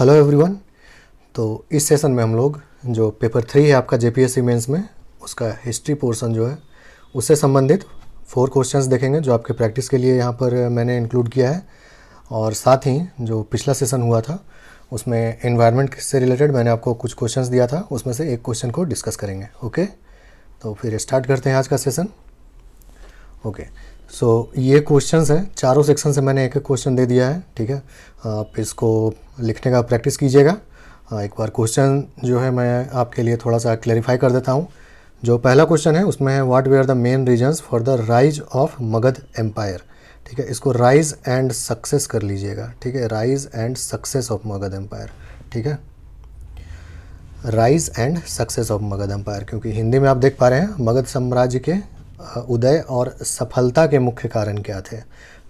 Hello everyone. तो इस session में हम लोग जो पेपर 3 है आपका जेपीएससी मेंस में, उसका हिस्ट्री पोर्शन जो है उससे संबंधित 4 क्वेश्चंस देखेंगे जो आपके प्रैक्टिस के लिए यहाँ पर मैंने इंक्लूड किया है। और साथ ही जो पिछला सेशन हुआ था उसमें एनवायरनमेंट से रिलेटेड मैंने आपको कुछ क्वेश्चंस दिया था, उसमें से एक क्वेश्चन को डिस्कस करेंगे। ओके, तो फिर स्टार्ट करते हैं आज का सेशन। ओके, सो ये क्वेश्चंस हैं, चारों सेक्शन से मैंने एक एक क्वेश्चन दे दिया है। ठीक है, आप इसको लिखने का प्रैक्टिस कीजिएगा। एक बार क्वेश्चन जो है मैं आपके लिए थोड़ा सा क्लैरिफाई कर देता हूँ। जो पहला क्वेश्चन है उसमें है what were the main reasons for the rise of Magadh empire. ठीक है, इसको राइज एंड सक्सेस कर लीजिएगा। ठीक है, rise and success of Magadh empire. ठीक है, rise and success of Magadh empire, क्योंकि हिंदी में आप देख पा रहे हैं मगध साम्राज्य के उदय और सफलता के मुख्य कारण क्या थे,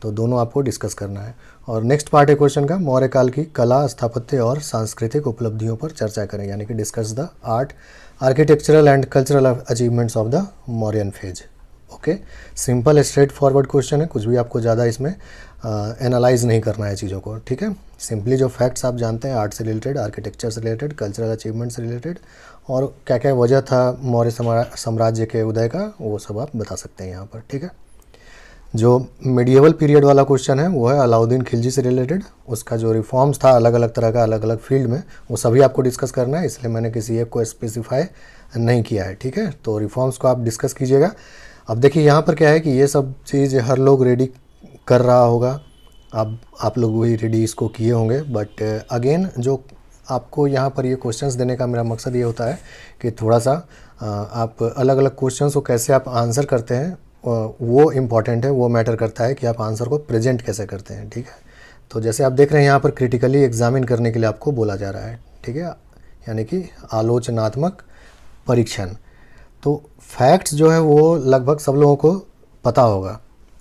तो दोनों आपको डिस्कस करना है। और नेक्स्ट पार्ट है क्वेश्चन का, मौर्य काल की कला, स्थापत्य और सांस्कृतिक उपलब्धियों पर चर्चा करें, यानी कि discuss the art, architectural and cultural achievements of the Mauryan phase. Okay, simple straight forward question है, कुछ भी आपको ज़्यादा इसमें एनालाइज नहीं करना है चीज़ों को। ठीक है, सिंपली जो फैक्ट्स आप जानते हैं आर्ट से रिलेटेड, आर्किटेक्चर से रिलेटेड, कल्चरल अचीवमेंट से रिलेटेड और क्या क्या वजह था मौर्य साम्राज्य के उदय का, वो सब आप बता सकते हैं यहाँ पर। ठीक है, जो मिडिएवल पीरियड वाला क्वेश्चन है वो है अलाउद्दीन खिलजी से रिलेटेड, उसका जो रिफॉर्म्स था अलग अलग तरह का अलग अलग फील्ड में, वो सभी आपको डिस्कस करना है, इसलिए मैंने किसी एक को स्पेसिफाई नहीं किया है। ठीक है, तो रिफॉर्म्स को आप डिस्कस कीजिएगा। अब देखिए यहाँ पर क्या है कि ये सब चीज़ हर लोग रेडी कर रहा होगा, अब आप लोग वही रेडी इसको किए होंगे, बट अगेन जो आपको यहाँ पर ये क्वेश्चंस देने का मेरा मकसद ये होता है कि थोड़ा सा आप अलग अलग क्वेश्चंस को कैसे आप आंसर करते हैं वो इम्पॉर्टेंट है, वो मैटर करता है कि आप आंसर को प्रेजेंट कैसे करते हैं। ठीक है, तो जैसे आप देख रहे हैं यहाँ पर क्रिटिकली एग्जामिन करने के लिए आपको बोला जा रहा है। ठीक है, यानी कि आलोचनात्मक परीक्षण। तो फैक्ट्स जो है वो लगभग सब लोगों को पता होगा,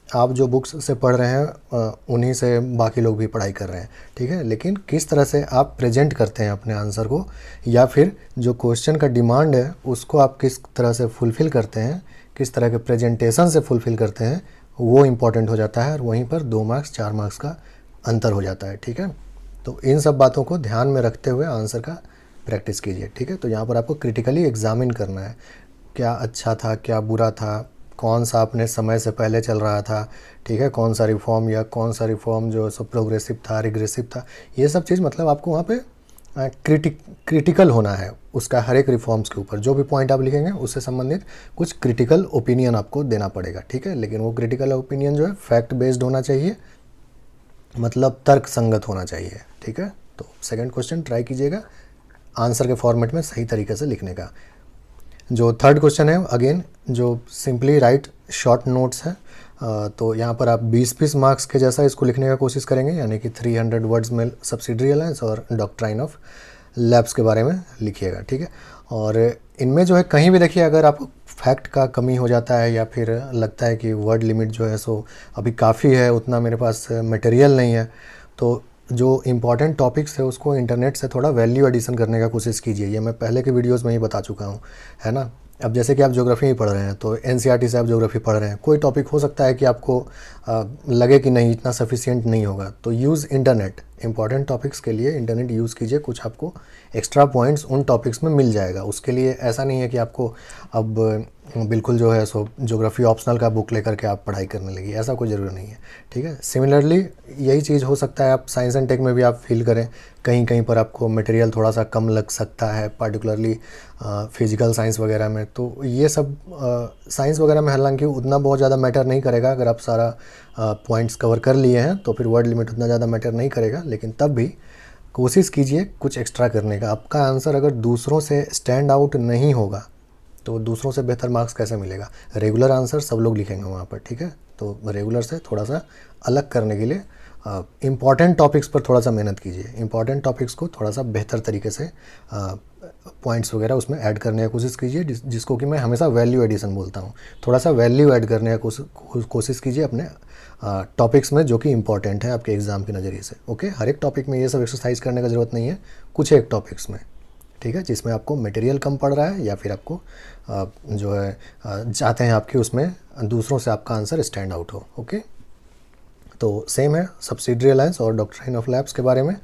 आप जो बुक्स से पढ़ रहे हैं उन्हीं से बाकी लोग भी पढ़ाई कर रहे हैं। ठीक है, लेकिन किस तरह से आप प्रेजेंट करते हैं अपने आंसर को, या फिर जो क्वेश्चन का डिमांड है उसको आप किस तरह से फुलफ़िल करते हैं, किस तरह के प्रेजेंटेशन से फुलफ़िल करते हैं, वो इम्पॉर्टेंट हो जाता है और वहीं पर 2 मार्क्स 4 मार्क्स का अंतर हो जाता है। ठीक है, तो इन सब बातों को ध्यान में रखते हुए आंसर का प्रैक्टिस कीजिए। ठीक है, तो यहाँ पर आपको क्रिटिकली एग्जामिन करना है, क्या अच्छा था, क्या बुरा था, कौन सा अपने समय से पहले चल रहा था। ठीक है, कौन सा रिफॉर्म या कौन सा रिफॉर्म जो सो प्रोग्रेसिव था, रिग्रेसिव था, ये सब चीज़ मतलब आपको वहाँ पे क्रिटिकल होना है उसका, हर एक रिफॉर्म्स के ऊपर जो भी पॉइंट आप लिखेंगे उससे संबंधित कुछ क्रिटिकल ओपिनियन आपको देना पड़ेगा। ठीक है, लेकिन वो क्रिटिकल ओपिनियन जो है फैक्ट बेस्ड होना चाहिए, मतलब तर्क संगत होना चाहिए। ठीक है, तो सेकंड क्वेश्चन ट्राई कीजिएगा आंसर के फॉर्मेट में सही तरीके से लिखने का। जो थर्ड क्वेश्चन है अगेन जो सिंपली राइट शॉर्ट नोट्स है, तो यहाँ पर आप 20-20 मार्क्स के जैसा इसको लिखने का कोशिश करेंगे, यानी कि 300 वर्ड्स में सब्सिडरी अलायंस और डॉक्ट्राइन ऑफ लैब्स के बारे में लिखिएगा। ठीक है, और इनमें जो है कहीं भी देखिए अगर आपको फैक्ट का कमी हो जाता है या फिर लगता है कि वर्ड लिमिट जो है सो अभी काफ़ी है, उतना मेरे पास मटेरियल नहीं है, तो जो इम्पॉर्टेंट टॉपिक्स है उसको इंटरनेट से थोड़ा वैल्यू एडिशन करने का कोशिश कीजिए। ये मैं पहले के वीडियोस में ही बता चुका हूँ, है ना। अब जैसे कि आप ज्योग्राफी ही पढ़ रहे हैं तो एनसीईआरटी से आप ज्योग्राफी पढ़ रहे हैं, कोई टॉपिक हो सकता है कि आपको लगे कि नहीं इतना सफिशिएंट नहीं होगा, तो यूज़ इंटरनेट, इंपॉर्टेंट टॉपिक्स के लिए इंटरनेट यूज़ कीजिए, कुछ आपको एक्स्ट्रा पॉइंट्स उन टॉपिक्स में मिल जाएगा। उसके लिए ऐसा नहीं है कि आपको अब बिल्कुल जो है सो ज्योग्राफी ऑप्शनल का बुक लेकर के आप पढ़ाई करने लगी, ऐसा कोई ज़रूरी नहीं है। ठीक है, सिमिलरली यही चीज़ हो सकता है आप साइंस एंड टेक में भी आप फील करें, कहीं कहीं पर आपको मटेरियल थोड़ा सा कम लग सकता है, पार्टिकुलरली फिजिकल साइंस वगैरह में। तो ये सब साइंस वगैरह में हालांकि उतना बहुत ज़्यादा मैटर नहीं करेगा, अगर आप सारा पॉइंट्स कवर कर लिए हैं तो फिर वर्ड लिमिट उतना ज़्यादा मैटर नहीं करेगा, लेकिन तब भी कोशिश कीजिए कुछ एक्स्ट्रा करने का। आपका आंसर अगर दूसरों से स्टैंड आउट नहीं होगा तो दूसरों से बेहतर मार्क्स कैसे मिलेगा। रेगुलर आंसर सब लोग लिखेंगे वहाँ पर। ठीक है, तो रेगुलर से थोड़ा सा अलग करने के लिए इम्पॉर्टेंट टॉपिक्स पर थोड़ा सा मेहनत कीजिए, इम्पॉर्टेंट टॉपिक्स को थोड़ा सा बेहतर तरीके से पॉइंट्स वगैरह उसमें ऐड करने का कोशिश कीजिए, जिसको कि मैं हमेशा वैल्यू एडिशन बोलता हूँ। थोड़ा सा वैल्यू ऐड करने का कोशिश कीजिए अपने टॉपिक्स में जो कि इंपॉर्टेंट है आपके एग्ज़ाम के नज़रिए से। ओके, हर एक टॉपिक में ये सब एक्सरसाइज करने का ज़रूरत नहीं है, कुछ एक टॉपिक्स में। ठीक है, जिसमें आपको मटेरियल कम पड़ रहा है या फिर आपको जो है चाहते हैं आपके उसमें दूसरों से आपका आंसर स्टैंड आउट हो। ओके, तो सेम है सब्सिडरी अलायंस और डॉक्ट्राइन ऑफ लैब्स के बारे में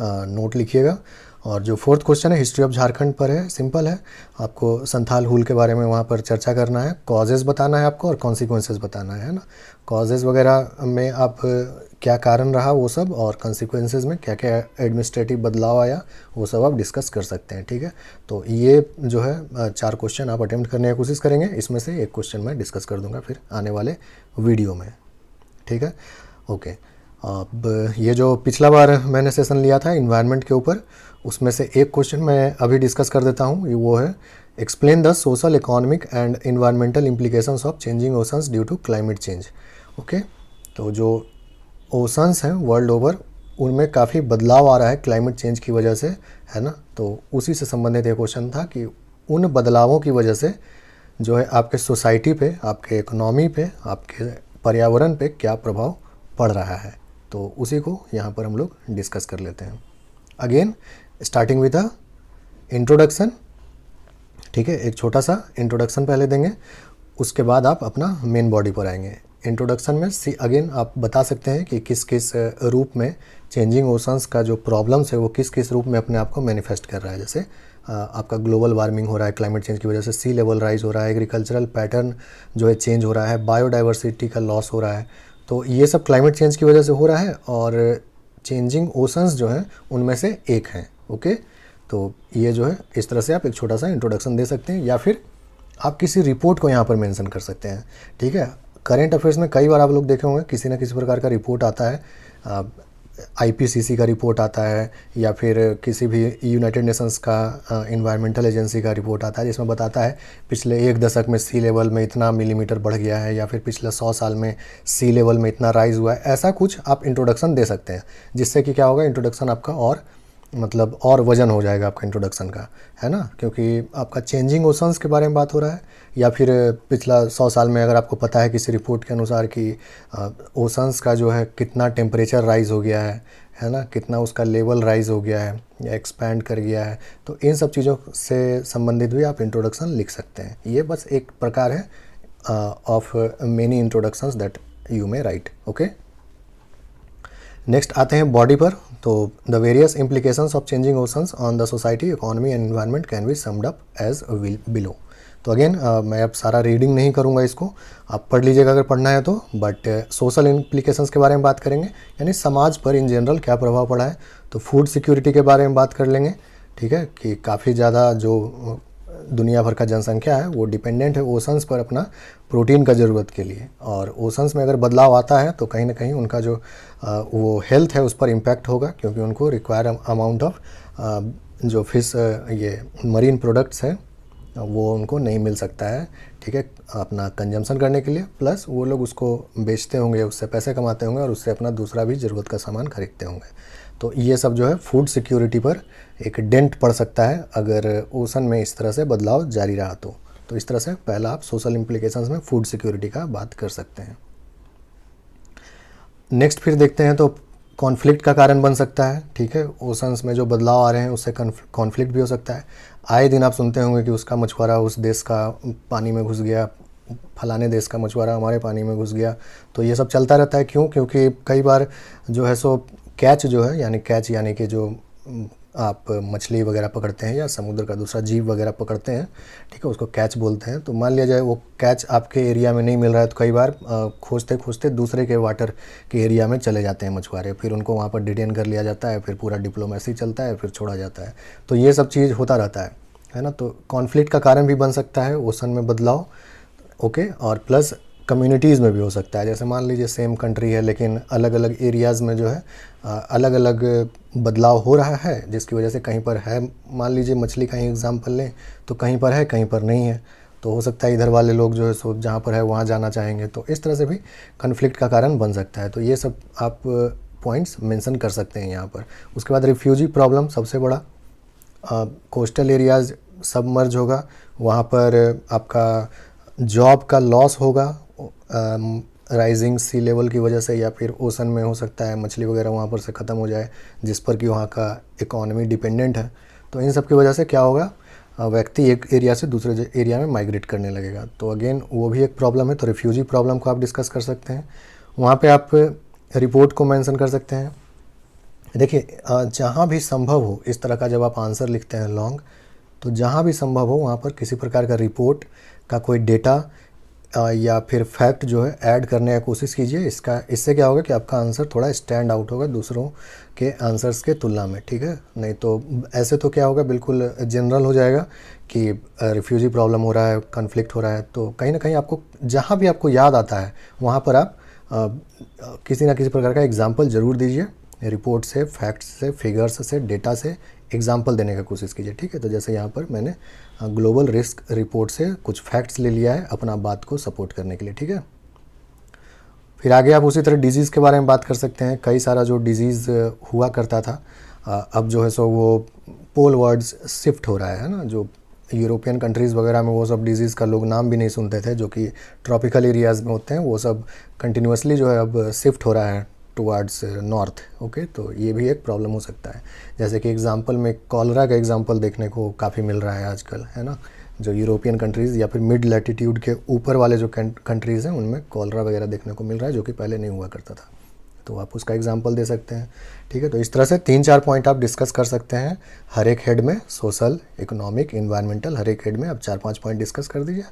नोट लिखिएगा। और जो फोर्थ क्वेश्चन है हिस्ट्री ऑफ झारखंड पर है, सिंपल है, आपको संथाल हुल के बारे में वहाँ पर चर्चा करना है, कॉजेज़ बताना है आपको और कॉन्सिक्वेंसेस बताना है ना। कॉजेज़ वगैरह में आप क्या कारण रहा वो सब, और कॉन्सिक्वेंसेस में क्या क्या एडमिनिस्ट्रेटिव बदलाव आया वो सब आप डिस्कस कर सकते हैं, ठीक है। तो ये जो है 4 क्वेश्चन आप अटेम्प्ट करने की कोशिश करेंगे, इसमें से एक क्वेश्चन मैं डिस्कस कर दूंगा फिर आने वाले वीडियो में, ठीक है। ओके, अब ये जो पिछला बार मैंने सेशन लिया था इन्वायरमेंट के ऊपर, उसमें से एक क्वेश्चन मैं अभी डिस्कस कर देता हूँ। ये वो है, explain the social, economic and environmental implications of changing oceans due to climate change. Okay, तो जो ओशंस हैं वर्ल्ड ओवर, उनमें काफ़ी बदलाव आ रहा है क्लाइमेट चेंज की वजह से, है ना। तो उसी से संबंधित एक क्वेश्चन था कि उन बदलावों की वजह से जो है आपके सोसाइटी पे, आपके इकोनॉमी पे, आपके पर्यावरण पे क्या प्रभाव पड़ रहा है। तो उसी को यहाँ पर हम लोग डिस्कस कर लेते हैं। Again starting with a introduction, ठीक है। एक छोटा सा इंट्रोडक्शन पहले देंगे, उसके बाद आप अपना मेन बॉडी पर आएंगे। इंट्रोडक्शन में अगेन आप बता सकते हैं कि किस किस रूप में चेंजिंग ओशंस का जो प्रॉब्लम्स है वो किस किस रूप में अपने आप को मैनिफेस्ट कर रहा है। जैसे आपका ग्लोबल वार्मिंग हो रहा है क्लाइमेट चेंज की वजह से, सी लेवल राइज हो रहा है, एग्रीकल्चरल पैटर्न जो है चेंज हो रहा है, बायोडाइवर्सिटी का लॉस हो रहा है। तो ये सब क्लाइमेट चेंज की वजह से हो रहा है, और चेंजिंग ओशंस जो हैं उनमें से एक हैं। ओके, तो ये जो है इस तरह से आप एक छोटा सा इंट्रोडक्शन दे सकते हैं, या फिर आप किसी रिपोर्ट को यहाँ पर मेंशन कर सकते हैं, ठीक है। करेंट अफेयर्स में कई बार आप लोग देखे होंगे किसी न किसी प्रकार का रिपोर्ट आता है, आईपीसीसी का रिपोर्ट आता है, या फिर किसी भी यूनाइटेड नेशंस का इन्वायरमेंटल एजेंसी का रिपोर्ट आता है, जिसमें बताता है पिछले 1 दशक में सी लेवल में इतना मिलीमीटर बढ़ गया है, या फिर पिछले 100 साल में सी लेवल में इतना राइज हुआ है। ऐसा कुछ आप इंट्रोडक्शन दे सकते हैं, जिससे कि क्या होगा, इंट्रोडक्शन आपका और मतलब और वजन हो जाएगा आपका इंट्रोडक्शन का, है ना। क्योंकि आपका चेंजिंग ओशंस के बारे में बात हो रहा है, या फिर पिछला 100 साल में अगर आपको पता है किसी रिपोर्ट के अनुसार कि ओशंस का जो है कितना टेम्परेचर राइज हो गया है ना, कितना उसका लेवल राइज हो गया है या एक्सपैंड कर गया है, तो इन सब चीज़ों से संबंधित भी आप इंट्रोडक्शन लिख सकते हैं। ये बस एक प्रकार है of many introductions that you may write. Okay, next आते हैं बॉडी पर। तो the various implications of changing oceans on the society, economy and environment can be summed up as below. तो अगेन मैं अब सारा रीडिंग नहीं करूँगा, इसको आप पढ़ लीजिएगा अगर पढ़ना है तो। बट सोशल इम्प्लीकेशंस के बारे में बात करेंगे, यानी समाज पर इन जनरल क्या प्रभाव पड़ा है। तो फूड सिक्योरिटी के बारे में बात कर लेंगे, ठीक है, कि काफ़ी ज़्यादा जो दुनिया भर का जनसंख्या है वो डिपेंडेंट है ओशंस पर अपना प्रोटीन का ज़रूरत के लिए, और ओशंस में अगर बदलाव आता है तो कहीं ना कहीं उनका जो वो हेल्थ है उस पर इम्पैक्ट होगा, क्योंकि उनको रिक्वायर अमाउंट ऑफ जो फिश ये मरीन प्रोडक्ट्स हैं वो उनको नहीं मिल सकता है, ठीक है, अपना कंजम्पशन करने के लिए। प्लस वो लोग उसको बेचते होंगे, उससे पैसे कमाते होंगे, और उससे अपना दूसरा भी ज़रूरत का सामान खरीदते होंगे। तो ये सब जो है फूड सिक्योरिटी पर एक डेंट पड़ सकता है अगर ओशन में इस तरह से बदलाव जारी रहा तो इस तरह से पहला आप सोशल इम्प्लीकेशंस में फूड सिक्योरिटी का बात कर सकते हैं। नेक्स्ट फिर देखते हैं तो कॉन्फ्लिक्ट का कारण बन सकता है, ठीक है। ओशंस में जो बदलाव आ रहे हैं उससे कॉन्फ्लिक्ट भी हो सकता है। आए दिन आप सुनते होंगे कि उसका मछुआरा उस देश का पानी में घुस गया, फलाने देश का मछुआरा हमारे पानी में घुस गया। तो ये सब चलता रहता है। क्यों? क्योंकि कई बार जो है सो कैच जो है, यानी कैच यानी कि जो आप मछली वगैरह पकड़ते हैं या समुद्र का दूसरा जीव वगैरह पकड़ते हैं, ठीक है, उसको कैच बोलते हैं। तो मान लिया जाए वो कैच आपके एरिया में नहीं मिल रहा है, तो कई बार खोजते खोजते दूसरे के वाटर के एरिया में चले जाते हैं मछुआरे, फिर उनको वहाँ पर डिटेन कर लिया जाता है, फिर पूरा डिप्लोमेसी चलता है, फिर छोड़ा जाता है। तो ये सब चीज़ होता रहता है ना। तो कॉन्फ्लिक्ट का कारण भी बन सकता है ओशन में बदलाव, ओके। और प्लस कम्युनिटीज़ में भी हो सकता है। जैसे मान लीजिए सेम कंट्री है लेकिन अलग अलग एरियाज़ में जो है अलग अलग बदलाव हो रहा है, जिसकी वजह से कहीं पर है, मान लीजिए मछली का ही एग्जांपल लें, तो कहीं पर है कहीं पर नहीं है। तो हो सकता है इधर वाले लोग जो है सो जहाँ पर है वहाँ जाना चाहेंगे, तो इस तरह से भी कन्फ्लिक्ट का कारण बन सकता है। तो ये सब आप पॉइंट्स मेंशन कर सकते हैं यहाँ पर। उसके बाद रिफ्यूजी प्रॉब्लम सबसे बड़ा, कोस्टल एरियाज़ सबमर्ज होगा, वहाँ पर आपका जॉब का लॉस होगा राइजिंग सी लेवल की वजह से, या फिर ओशन में हो सकता है मछली वगैरह वहाँ पर से ख़त्म हो जाए, जिस पर कि वहाँ का इकोनॉमी डिपेंडेंट है। तो इन सब की वजह से क्या होगा, व्यक्ति एक एरिया से दूसरे एरिया में माइग्रेट करने लगेगा। तो अगेन वो भी एक प्रॉब्लम है। तो रिफ्यूजी प्रॉब्लम को आप डिस्कस कर सकते हैं, वहाँ पे आप रिपोर्ट को मेंशन कर सकते हैं, देखिए जहाँ भी संभव हो इस तरह का जब आप आंसर लिखते हैं लॉन्ग, तो जहाँ भी संभव हो वहाँ पर किसी प्रकार का रिपोर्ट का कोई डेटा या फिर फैक्ट जो है ऐड करने की कोशिश कीजिए। इससे क्या होगा कि आपका आंसर थोड़ा स्टैंड आउट होगा दूसरों के आंसर्स के तुलना में, ठीक है। नहीं तो ऐसे तो क्या होगा, बिल्कुल जनरल हो जाएगा कि रिफ्यूजी प्रॉब्लम हो रहा है, कन्फ्लिक्ट हो रहा है। तो कहीं ना कहीं आपको जहाँ भी आपको याद आता है वहाँ पर आप किसी ना किसी प्रकार का एग्जाम्पल ज़रूर दीजिए, रिपोर्ट से, फैक्ट्स से, फिगर्स से, डेटा से एग्जाम्पल देने की कोशिश कीजिए, ठीक है। तो जैसे यहाँ पर मैंने ग्लोबल रिस्क रिपोर्ट से कुछ फैक्ट्स ले लिया है अपना बात को सपोर्ट करने के लिए, ठीक है। फिर आगे आप उसी तरह डिजीज़ के बारे में बात कर सकते हैं। कई सारा जो डिजीज़ हुआ करता था अब जो है सो वो पोल वर्ड्स शिफ्ट हो रहा है ना। जो यूरोपियन कंट्रीज़ वगैरह में वो सब डिजीज़ का लोग नाम भी नहीं सुनते थे, जो कि ट्रॉपिकल एरियाज़ में होते हैं, वो सब कंटिन्यूसली जो है अब शिफ्ट हो रहा है टुवार्ड्स नॉर्थ। ओके, तो ये भी एक प्रॉब्लम हो सकता है। जैसे कि एग्जांपल में कॉलरा का एग्जांपल देखने को काफ़ी मिल रहा है आजकल, है ना। जो यूरोपियन कंट्रीज़ या फिर मिड लैटिट्यूड के ऊपर वाले जो कंट्रीज़ हैं उनमें कॉलरा वगैरह देखने को मिल रहा है, जो कि पहले नहीं हुआ करता था। तो आप उसका एग्जांपल दे सकते हैं, ठीक है। तो इस तरह से 3-4 पॉइंट आप डिस्कस कर सकते हैं हर एक हेड में। सोशल, इकोनॉमिक, इन्वायरमेंटल, हर एक हेड में आप 4-5 पॉइंट डिस्कस कर दीजिए,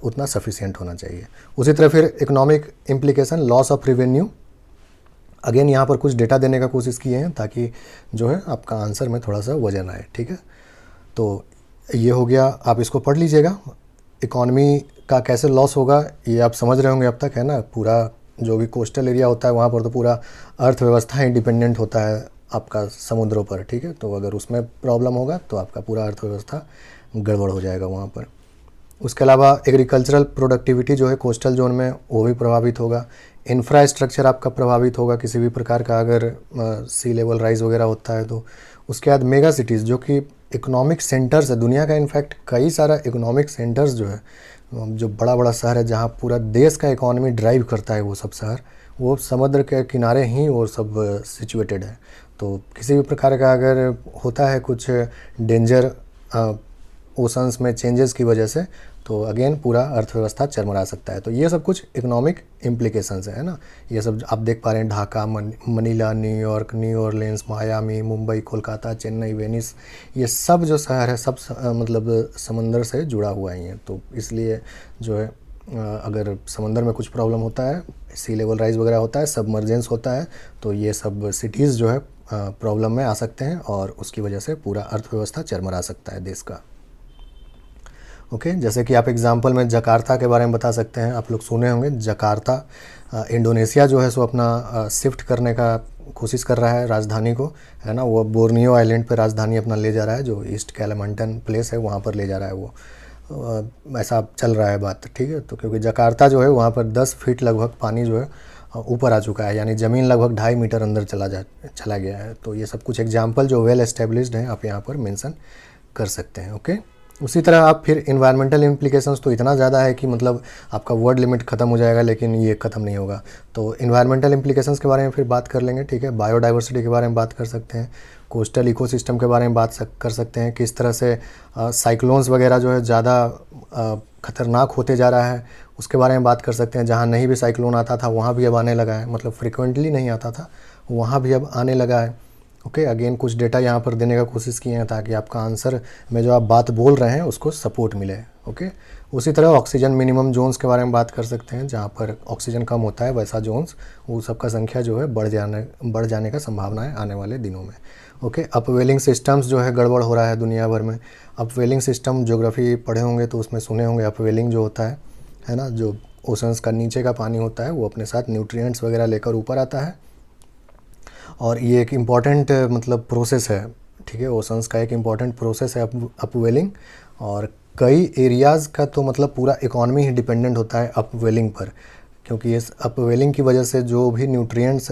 उतना सफिशिएंट होना चाहिए। उसी तरह फिर economic implication, loss of revenue, again यहाँ पर कुछ डेटा देने का कोशिश किए हैं ताकि जो है आपका आंसर में थोड़ा सा वजन आए, ठीक है। तो ये हो गया, आप इसको पढ़ लीजिएगा। इकॉनमी का कैसे लॉस होगा ये आप समझ रहे होंगे अब तक, है ना। पूरा जो भी कोस्टल एरिया होता है वहाँ पर तो पूरा अर्थव्यवस्था ही डिपेंडेंट होता है आपका समुद्रों पर, ठीक है। तो अगर उसमें प्रॉब्लम होगा तो आपका पूरा अर्थव्यवस्था गड़बड़ हो जाएगा वहाँ पर। उसके अलावा एग्रीकल्चरल प्रोडक्टिविटी जो है कोस्टल जोन में वो भी प्रभावित होगा। इंफ्रास्ट्रक्चर आपका प्रभावित होगा किसी भी प्रकार का, अगर सी लेवल राइज वगैरह होता है तो। उसके बाद मेगा सिटीज़ जो कि इकोनॉमिक सेंटर्स है दुनिया का, इनफैक्ट कई सारा इकोनॉमिक सेंटर्स जो है, जो बड़ा बड़ा शहर है जहाँ पूरा देश का इकोनॉमी ड्राइव करता है, वो सब शहर वो समुद्र के किनारे ही वो सब सिचुएटेड है। तो किसी भी प्रकार का अगर होता है कुछ डेंजर ओशंस में चेंजेस की वजह से, तो अगेन पूरा अर्थव्यवस्था चरमरा सकता है। तो ये सब कुछ इकोनॉमिक इम्प्लीकेशंस है ना। ये सब आप देख पा रहे हैं, Dhaka, Manila, New York, New Orleans, Miami, Mumbai, Kolkata, Chennai, Venice, ये सब जो शहर है सब मतलब समंदर से जुड़ा हुआ ही है। तो इसलिए जो है अगर समंदर में कुछ प्रॉब्लम होता है, सी लेवल राइज वगैरह होता है, सबमर्जेंस होता है, तो ये सब सिटीज़ जो है प्रॉब्लम में आ सकते हैं और उसकी वजह से पूरा अर्थव्यवस्था चरमरा सकता है देश का। ओके, जैसे कि आप एग्जांपल में जकार्ता के बारे में बता सकते हैं। आप लोग सुने होंगे जकार्ता, इंडोनेशिया जो है सो अपना शिफ्ट करने का कोशिश कर रहा है राजधानी को, है ना। वो बोर्नियो आइलैंड पे राजधानी अपना ले जा रहा है, जो ईस्ट कैलामंटन प्लेस है वहाँ पर ले जा रहा है वो। ऐसा चल रहा है बात, ठीक है। तो क्योंकि जकार्ता जो है वहाँ पर 10 फीट लगभग पानी जो है ऊपर आ चुका है, यानी ज़मीन लगभग 2.5 मीटर अंदर चला गया है। तो ये सब कुछ एग्जाम्पल जो वेल एस्टेब्लिश्ड हैं आप यहाँ पर मेंशन कर सकते हैं। ओके, उसी तरह आप फिर इन्वायरमेंटल इम्प्लीकेशंस तो इतना ज़्यादा है कि मतलब आपका वर्ड लिमिट ख़त्म हो जाएगा, लेकिन ये ख़त्म नहीं होगा। तो इन्वायरमेंटल इम्प्लीकेशंस के बारे में फिर बात कर लेंगे, ठीक है। बायोडाइवर्सिटी के बारे में बात कर सकते हैं, कोस्टल इकोसिस्टम के बारे में बात कर सकते हैं, किस तरह से साइक्लोन्स वगैरह जो है ज़्यादा ख़तरनाक होते जा रहा है उसके बारे में बात कर सकते हैं। जहाँ नहीं भी साइक्लोन आता था वहाँ भी अब आने लगा है, मतलब फ्रिक्वेंटली नहीं आता था, वहाँ भी अब आने लगा है। ओके, अगेन कुछ डेटा यहाँ पर देने का कोशिश किए हैं ताकि आपका आंसर में जो आप बात बोल रहे हैं उसको सपोर्ट मिले। ओके, उसी तरह ऑक्सीजन मिनिमम जोन्स के बारे में बात कर सकते हैं। जहाँ पर ऑक्सीजन कम होता है वैसा जोन्स, वो सबका संख्या जो है बढ़ जाने का संभावना है आने वाले दिनों में। ओके, अपवेलिंग सिस्टम्स जो है गड़बड़ हो रहा है दुनिया भर में। अपवेलिंग सिस्टम ज्योग्राफी पढ़े होंगे तो उसमें सुने होंगे, अपवेलिंग जो होता है ना, जो ओशंस का नीचे का पानी होता है वो अपने साथ न्यूट्रिएंट्स वगैरह लेकर ऊपर आता है, और ये एक इम्पॉर्टेंट मतलब प्रोसेस है, ठीक है। ओशंस का एक इम्पॉर्टेंट प्रोसेस है अपवेलिंग, और कई एरियाज़ का तो मतलब पूरा इकॉनमी ही डिपेंडेंट होता है अपवेलिंग पर, क्योंकि इस अपवेलिंग की वजह से जो भी न्यूट्रिएंट्स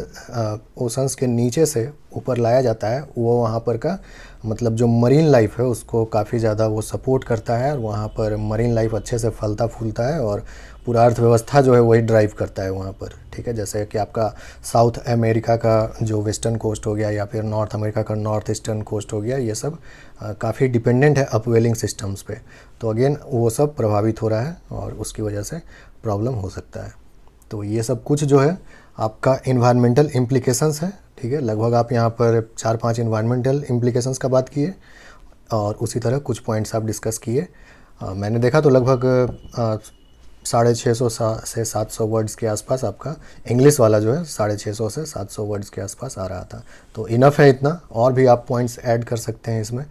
ओशंस के नीचे से ऊपर लाया जाता है वो वहाँ पर का मतलब जो मरीन लाइफ है उसको काफ़ी ज़्यादा वो सपोर्ट करता है, और वहाँ पर मरीन लाइफ अच्छे से फलता फूलता है और पूरा अर्थव्यवस्था जो है वही ड्राइव करता है वहाँ पर, ठीक है। जैसे कि आपका साउथ अमेरिका का जो वेस्टर्न कोस्ट हो गया या फिर नॉर्थ अमेरिका का नॉर्थ ईस्टर्न कोस्ट हो गया, ये सब काफ़ी डिपेंडेंट है अपवेलिंग सिस्टम्स पे। तो अगेन वो सब प्रभावित हो रहा है और उसकी वजह से प्रॉब्लम हो सकता है। तो ये सब कुछ जो है आपका इन्वायरमेंटल इम्प्लीकेशंस है, ठीक है। लगभग आप यहाँ पर 4-5 इन्वायरमेंटल इम्प्लीकेशंस का बात किए और उसी तरह कुछ पॉइंट्स आप डिस्कस किए। मैंने देखा तो लगभग 650 से 700 वर्ड्स के आसपास आपका इंग्लिश वाला जो है 650 से 700 वर्ड्स के आसपास आ रहा था। तो इनफ है इतना, और भी आप पॉइंट्स ऐड कर सकते हैं इसमें।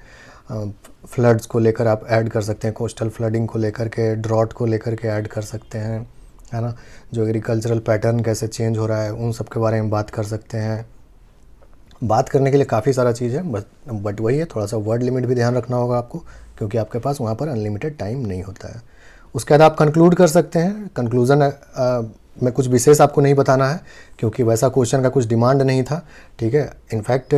फ्लड्स को लेकर आप ऐड कर सकते हैं, कोस्टल फ्लडिंग को लेकर के, ड्रॉट को लेकर के ऐड कर सकते हैं, है ना। जो एग्रीकल्चरल पैटर्न कैसे चेंज हो रहा है उन सब के बारे में बात कर सकते हैं। बात करने के लिए काफ़ी सारा चीज़ है, बट वही है, थोड़ा सा वर्ड लिमिट भी ध्यान रखना होगा आपको, क्योंकि आपके पास वहाँ पर अनलिमिटेड टाइम नहीं होता है। उसके बाद आप कंक्लूड कर सकते हैं। कंक्लूज़न में कुछ विशेष आपको नहीं बताना है, क्योंकि वैसा क्वेश्चन का कुछ डिमांड नहीं था, ठीक है। इनफैक्ट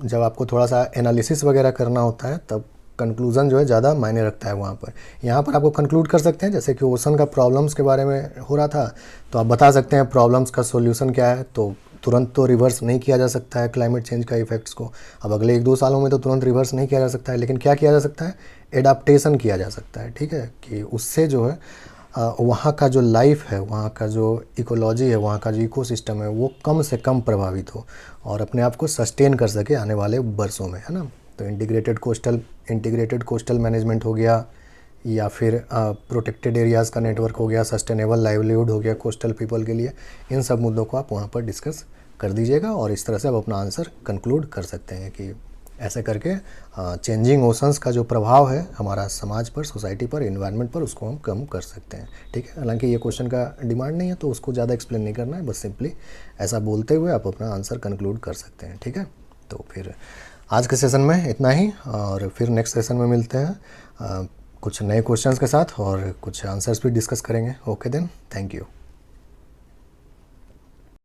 जब आपको थोड़ा सा एनालिसिस वगैरह करना होता है तब कंक्लूज़न जो है ज़्यादा मायने रखता है वहाँ पर। यहाँ पर आपको कंक्लूड कर सकते हैं, जैसे कि ओशन का प्रॉब्लम्स के बारे में हो रहा था, तो आप बता सकते हैं प्रॉब्लम्स का सॉल्यूशन क्या है। तो तुरंत तो रिवर्स नहीं किया जा सकता है क्लाइमेट चेंज का इफेक्ट्स को, अब अगले 1-2 सालों में तो तुरंत रिवर्स नहीं किया जा सकता है, लेकिन क्या किया जा सकता है, एडाप्टेशन किया जा सकता है, ठीक है। कि उससे जो है वहाँ का जो लाइफ है, वहाँ का जो इकोलॉजी है, वहाँ का जो इकोसिस्टम है, वो कम से कम प्रभावित हो और अपने आप को सस्टेन कर सके आने वाले बरसों में, है ना। तो इंटीग्रेटेड कोस्टल मैनेजमेंट हो गया, या फिर प्रोटेक्टेड एरियाज़ का नेटवर्क हो गया, सस्टेनेबल लाइवलीहुड हो गया कोस्टल पीपल के लिए, इन सब मुद्दों को आप वहाँ पर डिस्कस कर दीजिएगा और इस तरह से आप अपना आंसर कंक्लूड कर सकते हैं कि ऐसे करके चेंजिंग ओशंस का जो प्रभाव है हमारा समाज पर, सोसाइटी पर, इन्वायरमेंट पर, उसको हम कम कर सकते हैं, ठीक है। हालांकि ये क्वेश्चन का डिमांड नहीं है तो उसको ज़्यादा एक्सप्लेन नहीं करना है, बस सिंपली ऐसा बोलते हुए आप अपना आंसर कंक्लूड कर सकते हैं, ठीक है। तो फिर आज के सेशन में इतना ही, और फिर नेक्स्ट सेशन में मिलते हैं कुछ नए क्वेश्चंस के साथ और कुछ आंसर्स भी डिस्कस करेंगे। Okay then, thank you.